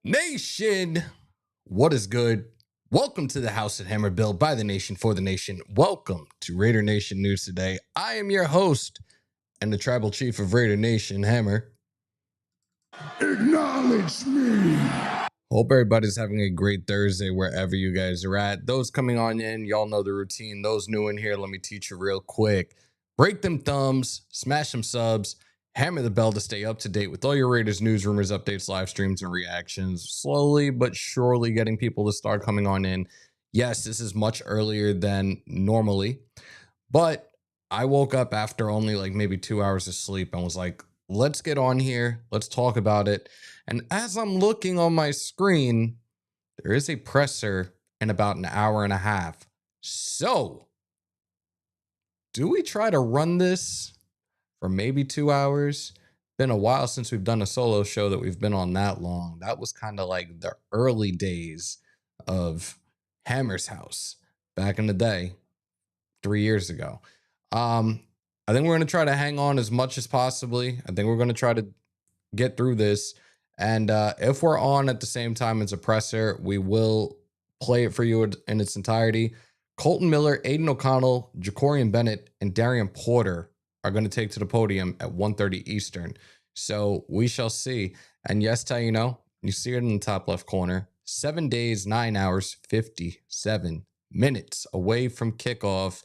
Nation, what is good? Welcome to the House at Hammer, built by the nation for the nation. Welcome to Raider Nation News today. I am your host and the tribal chief of Raider Nation, Hammer. Acknowledge me. Hope everybody's having a great Thursday wherever you guys are at. Those coming on in, y'all know the routine. Those new in here, let me teach you real quick. Break them thumbs, smash them subs, hammer the bell to stay up to date with all your Raiders news, rumors, updates, live streams, and reactions. Slowly but surely getting people to start coming on in. Yes, this is much earlier than normally, but I woke up after only like maybe 2 hours of sleep and was like, let's get on here. Let's talk about it. And as I'm looking on my screen, there is a presser in about an hour and a half. So, do we try to run this for maybe 2 hours? Been a while since we've done a solo show that we've been on that long. That was kind of like the early days of Hammer's House back in the day, 3 years ago. I think we're going to try to hang on as much as possibly. I think we're going to try to get through this. And if we're on at the same time as a presser, we will play it for you in its entirety. Kolton Miller, Aiden O'Connell, Jacorian Bennett, and Darian Porter are going to take to the podium at 1:30 Eastern. So we shall see. And yes, Taino, you see it in the top left corner. 7 days, 9 hours, 57 minutes away from kickoff.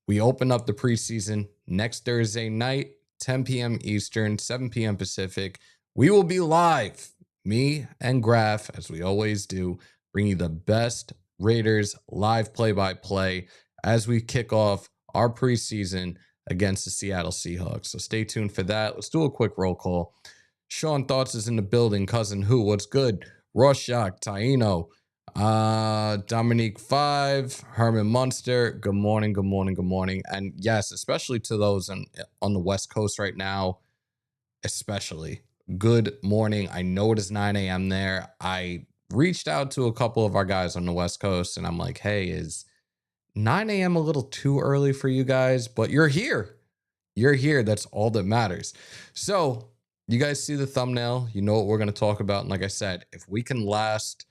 We open up the preseason next Thursday night, 10 p.m. Eastern, 7 p.m. Pacific. We will be live, me and Graf, as we always do, bring you the best Raiders live play-by-play as we kick off our preseason against the Seattle Seahawks. So stay tuned for that. Let's do a quick roll call. Sean Thoughts is in the building. Cousin Who, what's good? Rorschach, Taino, Dominique 5, Herman Munster, good morning, good morning, good morning. And yes, especially to those on the West Coast right now, especially, good morning. I know it is 9 a.m. there. I reached out to a couple of our guys on the West Coast, and I'm like, hey, is 9 a.m. a little too early for you guys? But you're here. You're here. That's all that matters. So you guys see the thumbnail. You know what we're going to talk about. And like I said, if we can last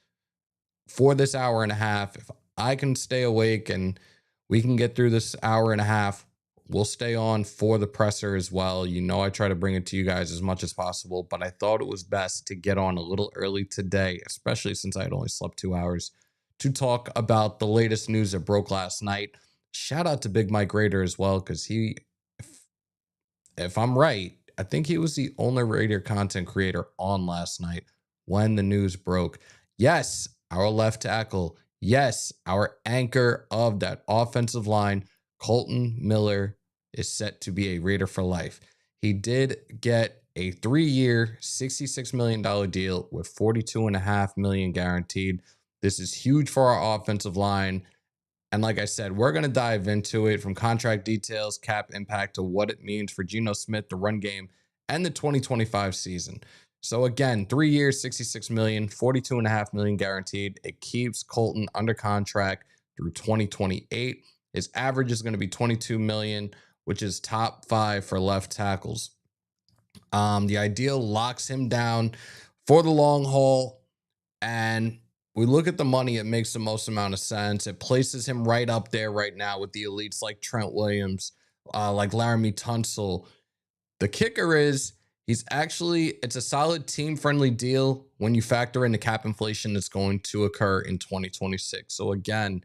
for this hour and a half, if I can stay awake and we can get through this hour and a half, we'll stay on for the presser as well. You know, I try to bring it to you guys as much as possible, but I thought it was best to get on a little early today, especially since I had only slept 2 hours, to talk about the latest news that broke last night. Shout out to Big Mike Raider as well, because he, if I'm right, I think he was the only Raider content creator on last night when the news broke. Yes, our left tackle. Yes, our anchor of that offensive line, Kolton Miller, is set to be a Raider for life. He did get a 3-year, $66 million deal with $42.5 million guaranteed. This is huge for our offensive line. And like I said, we're going to dive into it from contract details, cap impact, to what it means for Geno Smith, the run game, and the 2025 season. So again, 3 years, $66 million, $42.5 million guaranteed. It keeps Kolton under contract through 2028. His average is going to be $22 million, which is top 5 for left tackles. The ideal locks him down for the long haul, and we look at the money, it makes the most amount of sense. It places him right up there right now with the elites like Trent Williams, like Laramie Tunsil. The kicker is it's a solid team-friendly deal when you factor in the cap inflation that's going to occur in 2026. So again,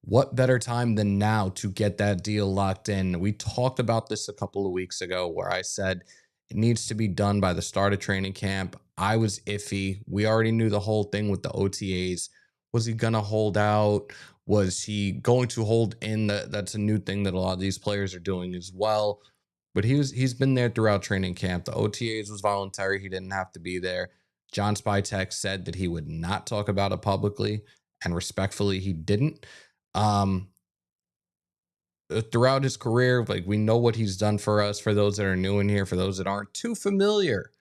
what better time than now to get that deal locked in? We talked about this a couple of weeks ago where I said it needs to be done by the start of training camp. I was iffy. We already knew the whole thing with the OTAs. Was he going to hold out? Was he going to hold in? That's a new thing that a lot of these players are doing as well. But he's been there throughout training camp. The OTAs was voluntary. He didn't have to be there. John Spytek said that he would not talk about it publicly, and respectfully, he didn't. Throughout his career, like, we know what he's done for us. For those that are new in here, for those that aren't too familiar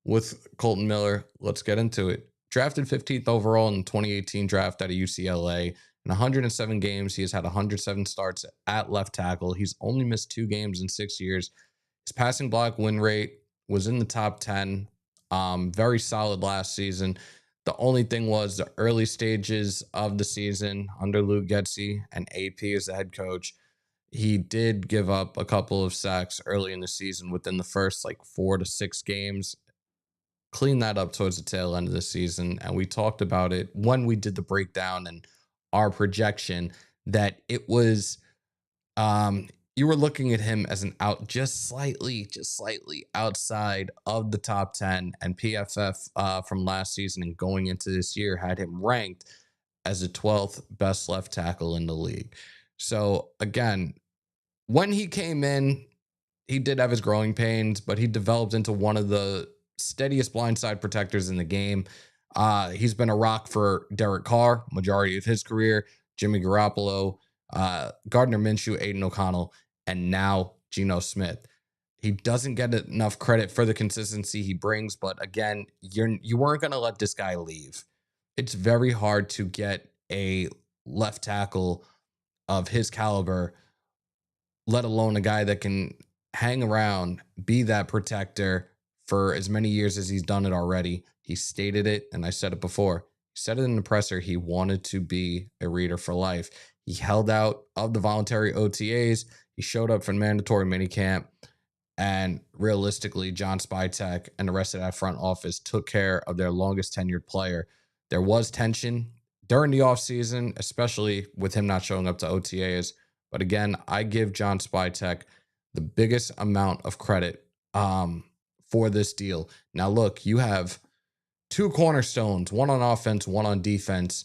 with Kolton Miller, let's get into it. Drafted 15th overall in the 2018 draft out of UCLA. In 107 games, he has had 107 starts at left tackle. He's only missed 2 games in 6 years. His passing block win rate was in the top 10. Very solid last season. The only thing was the early stages of the season under Luke Getsy and AP as the head coach. He did give up a couple of sacks early in the season within the first like 4 to 6 games. Clean that up towards the tail end of the season. And we talked about it when we did the breakdown and our projection that it was you were looking at him as an out just slightly outside of the top 10, and PFF from last season and going into this year had him ranked as the 12th best left tackle in the league. So again, when he came in, he did have his growing pains, but he developed into one of the steadiest blindside protectors in the game. He's been a rock for Derek Carr, majority of his career, Jimmy Garoppolo, Gardner Minshew, Aiden O'Connell, and now Geno Smith. He doesn't get enough credit for the consistency he brings, but again, you weren't going to let this guy leave. It's very hard to get a left tackle of his caliber, let alone a guy that can hang around, be that protector for as many years as he's done it already. He stated it, and I said it before. He said it in the presser. He wanted to be a Raider for life. He held out of the voluntary OTAs. He showed up for mandatory minicamp. And realistically, John Spytek and the rest of that front office took care of their longest tenured player. There was tension during the offseason, especially with him not showing up to OTAs. But again, I give John Spytek the biggest amount of credit for this deal. Now, look, you have two cornerstones, one on offense, one on defense.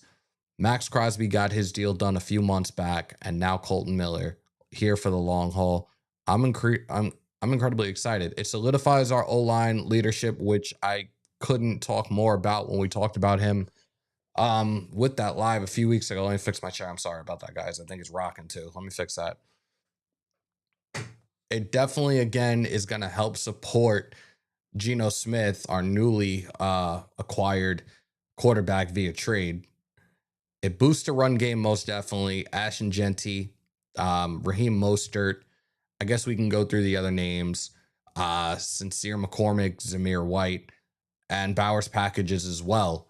Max Crosby got his deal done a few months back, and now Kolton Miller here for the long haul. I'm incredibly excited. It solidifies our O-line leadership, which I couldn't talk more about when we talked about him with that live a few weeks ago. Let me fix my chair. I'm sorry about that, guys. I think it's rocking too. Let me fix that. It definitely, again, is going to help support Geno Smith, our newly acquired quarterback via trade. It boosts the run game most definitely. Ashton Genty, Raheem Mostert. I guess we can go through the other names. Sincere McCormick, Zamir White, and Bowers packages as well.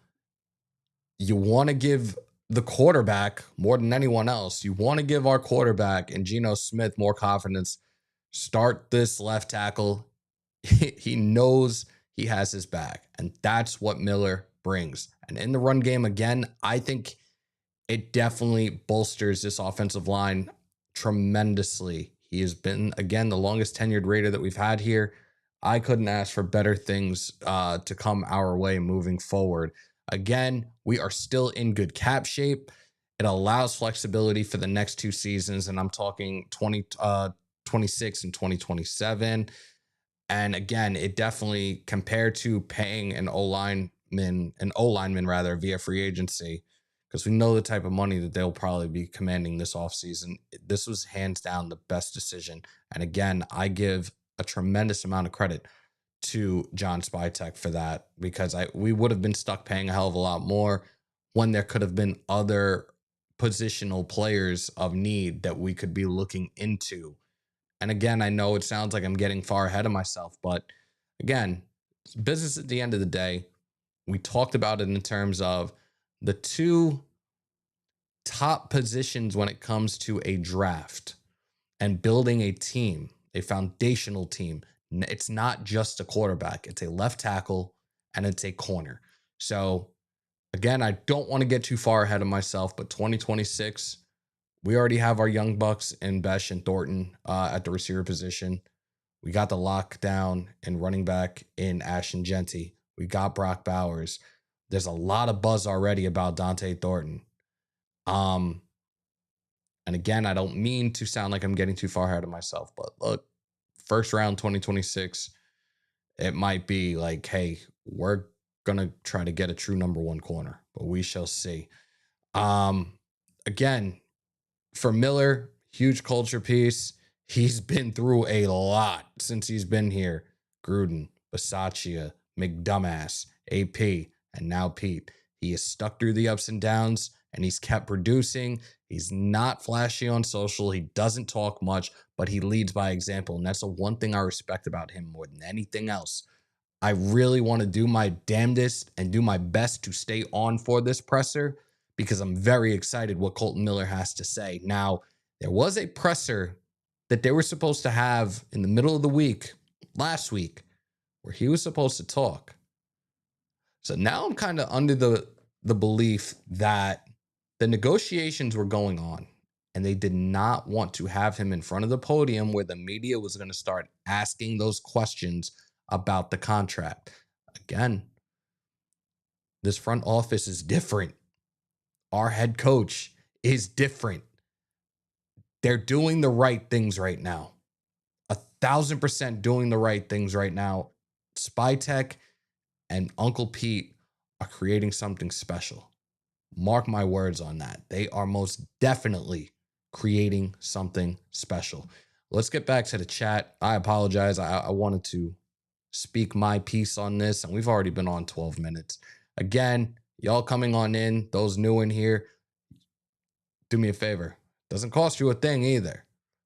You want to give the quarterback more than anyone else. You want to give our quarterback and Geno Smith more confidence. Start this left tackle. He knows he has his back, and that's what Miller brings. And in the run game, again, I think it definitely bolsters this offensive line tremendously. He has been, again, the longest tenured Raider that we've had here. I couldn't ask for better things to come our way moving forward. Again, we are still in good cap shape. It allows flexibility for the next 2 seasons, and I'm talking 2026 and 2027. And again, it definitely, compared to paying an O-lineman rather via free agency, because we know the type of money that they'll probably be commanding this offseason. This was hands down the best decision. And again, I give a tremendous amount of credit to John Spytek for that, because we would have been stuck paying a hell of a lot more when there could have been other positional players of need that we could be looking into. And again, I know it sounds like I'm getting far ahead of myself, but again, it's business at the end of the day. We talked about it in terms of the 2 top positions when it comes to a draft and building a team, a foundational team. It's not just a quarterback, it's a left tackle and it's a corner. So again, I don't want to get too far ahead of myself, but 2026, we already have our young bucks in Besh and Thornton at the receiver position. We got the lockdown and running back in Ashton Genty. We got Brock Bowers. There's a lot of buzz already about Dante Thornton. And again, I don't mean to sound like I'm getting too far ahead of myself, but look, first round 2026, it might be like, hey, we're going to try to get a true number 1 corner, but we shall see. Again, for Miller, huge culture piece. He's been through a lot since he's been here. Gruden, Bisaccia, McDumbass, AP, and now Pete. He has stuck through the ups and downs, and he's kept producing. He's not flashy on social. He doesn't talk much, but he leads by example, and that's the one thing I respect about him more than anything else. I really want to do my damnedest and do my best to stay on for this presser because I'm very excited what Kolton Miller has to say. Now, there was a presser that they were supposed to have in the middle of the week, last week, where he was supposed to talk. So now I'm kind of under the belief that the negotiations were going on and they did not want to have him in front of the podium where the media was going to start asking those questions about the contract. Again, this front office is different. Our head coach is different. They're doing the right things right now. 1,000% doing the right things right now. Spytech and Uncle Pete are creating something special. Mark my words on that. They are most definitely creating something special. Let's get back to the chat. I apologize. I wanted to speak my piece on this, and we've already been on 12 minutes. Again, y'all coming on in, those new in here, do me a favor. Doesn't cost you a thing either.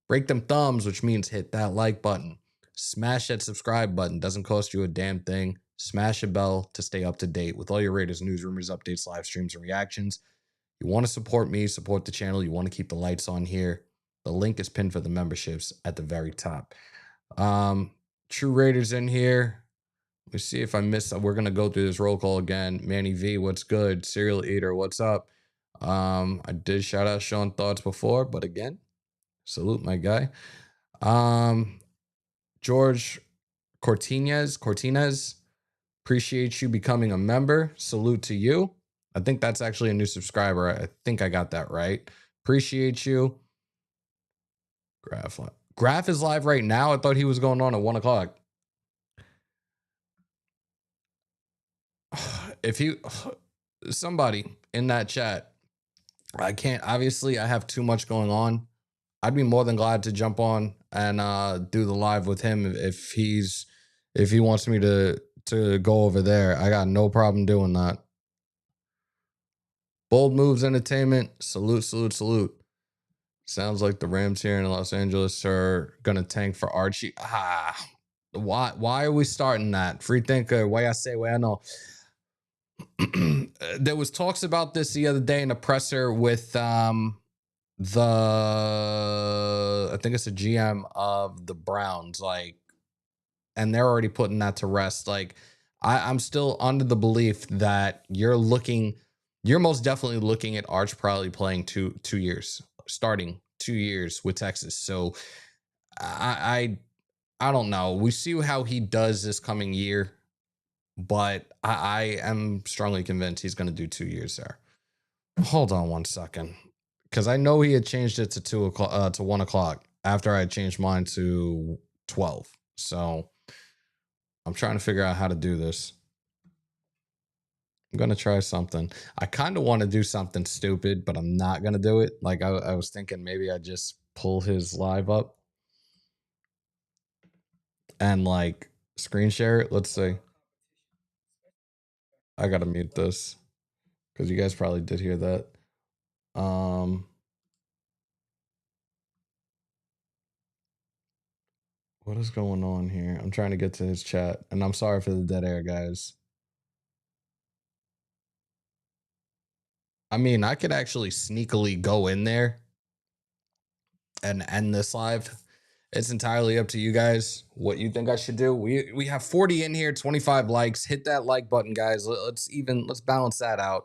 Break them thumbs, which means hit that like button. Smash that subscribe button. Doesn't cost you a damn thing. Smash a bell to stay up to date with all your Raiders news, rumors, updates, live streams, and reactions. You want to support me, support the channel. You want to keep the lights on here. The link is pinned for the memberships at the very top. True Raiders in here. Let me see if I missed. We're going to go through this roll call again. Manny V, what's good? Serial Eater, what's up? I did shout out Sean Thoughts before, but again, salute my guy. George Cortinez, appreciate you becoming a member. Salute to you. I think that's actually a new subscriber. I think I got that right. Appreciate you. Graph is live right now. I thought he was going on at 1 o'clock. If you, somebody in that chat, I can't, obviously I have too much going on. I'd be more than glad to jump on and do the live with him if he wants me to go over there. I got no problem doing that. Bold Moves Entertainment, salute, salute, salute. Sounds like the Rams here in Los Angeles are gonna tank for Archie. Why are we starting that? Free thinker, why I say, why I know. There was talks about this the other day in a presser with I think it's a GM of the Browns, like, and they're already putting that to rest. Like, I'm still under the belief that you're most definitely looking at Arch probably playing two years, starting 2 years with Texas. So I don't know. We see how he does this coming year, but I am strongly convinced he's going to do 2 years there. Hold on 1 second, because I know he had changed it to 2 o'clock to 1 o'clock after I changed mine to 12. So I'm trying to figure out how to do this. I'm going to try something. I kind of want to do something stupid, but I'm not going to do it. Like I was thinking maybe I just pull his live up and like screen share it. Let's see. I got to mute this because you guys probably did hear that. What is going on here? I'm trying to get to his chat, and I'm sorry for the dead air, guys. I mean, I could actually sneakily go in there and end this live. It's entirely up to you guys what you think I should do. We have 40 in here, 25 likes. Hit that like button, guys. Let's balance that out.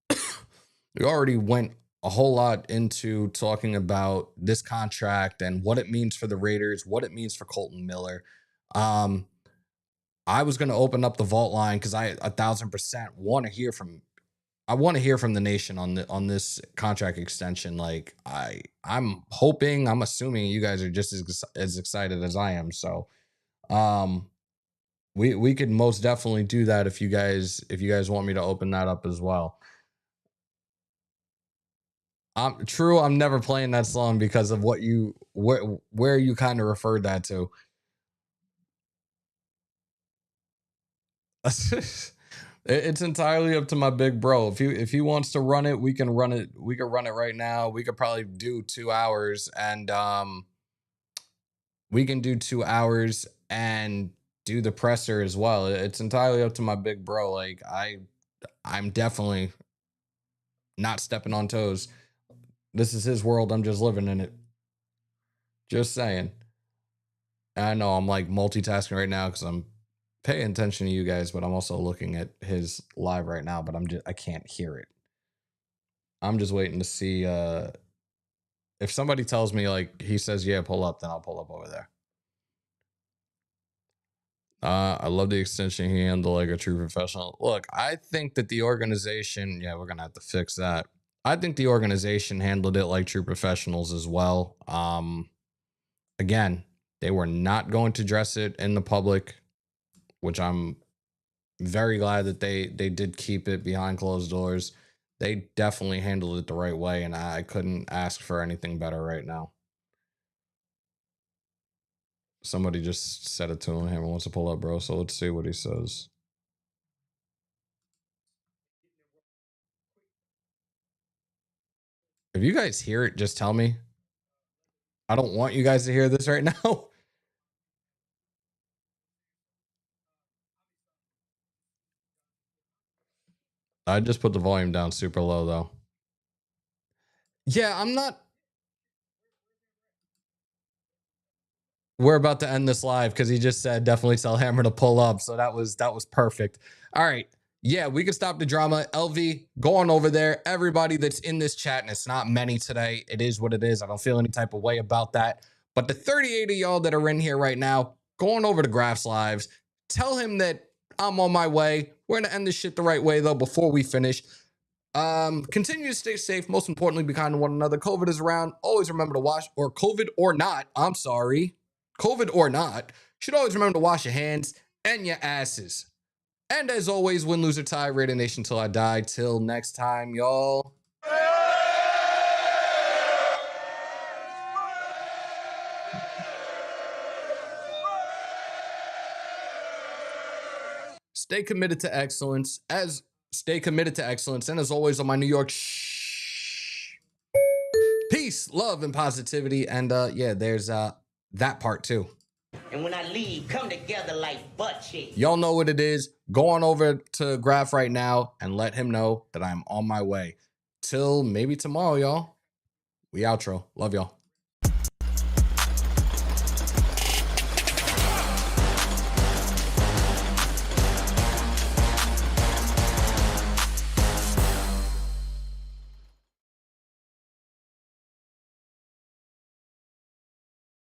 We already went a whole lot into talking about this contract and what it means for the Raiders, what it means for Kolton Miller. I was going to open up the vault line because I 1,000% want to hear from. I want to hear from the nation on this contract extension. Like I'm hoping, I'm assuming you guys are just as excited as I am. So, we could most definitely do that if you guys want me to open that up as well. I'm never playing that song because of where you kind of referred that to. It's entirely up to my big bro. If he wants to run it, we can run it. We can run it right now. We could probably do 2 hours, and we can do 2 hours and do the presser as well. It's entirely up to my big bro. Like I'm definitely not stepping on toes. This is his world. I'm just living in it. Just saying. I know I'm like multitasking right now because I'm paying attention to you guys, but I'm also looking at his live right now, but I can't hear it. I'm just waiting to see if somebody tells me, like, he says, yeah, pull up, then I'll pull up over there. I love the extension he handled like a true professional. Look, I think that the organization, yeah, we're gonna have to fix that. I think the organization handled it like true professionals as well. Again, they were not going to dress it in the public, which I'm very glad that they did keep it behind closed doors. They definitely handled it the right way, and I couldn't ask for anything better right now. Somebody just said it to him. Hammer wants to pull up, bro. So let's see what he says. If you guys hear it, just tell me. I don't want you guys to hear this right now. I just put the volume down super low though. Yeah, I'm not. We're about to end this live because he just said definitely tell Hammer to pull up. So that was perfect. All right. Yeah, we can stop the drama. LV, go on over there. Everybody that's in this chat, and it's not many today. It is what it is. I don't feel any type of way about that. But the 38 of y'all that are in here right now, go on over to Graph's Lives. Tell him that I'm on my way. We're gonna end this shit the right way though before we finish. Continue to stay safe. Most importantly, be kind to one another. COVID is around. Always remember to wash, or COVID or not. I'm sorry. COVID or not, you should always remember to wash your hands and your asses. And as always, win, lose, or tie, Raider Nation till I die. Till next time, y'all. Stay committed to excellence. Stay committed to excellence. And as always, on my New York peace, love, and positivity. And yeah, there's that part too. And when I leave, come together like butt cheeks. Y'all know what it is. Go on over to Graph right now and let him know that I'm on my way. Till maybe tomorrow, y'all. We outro. Love y'all.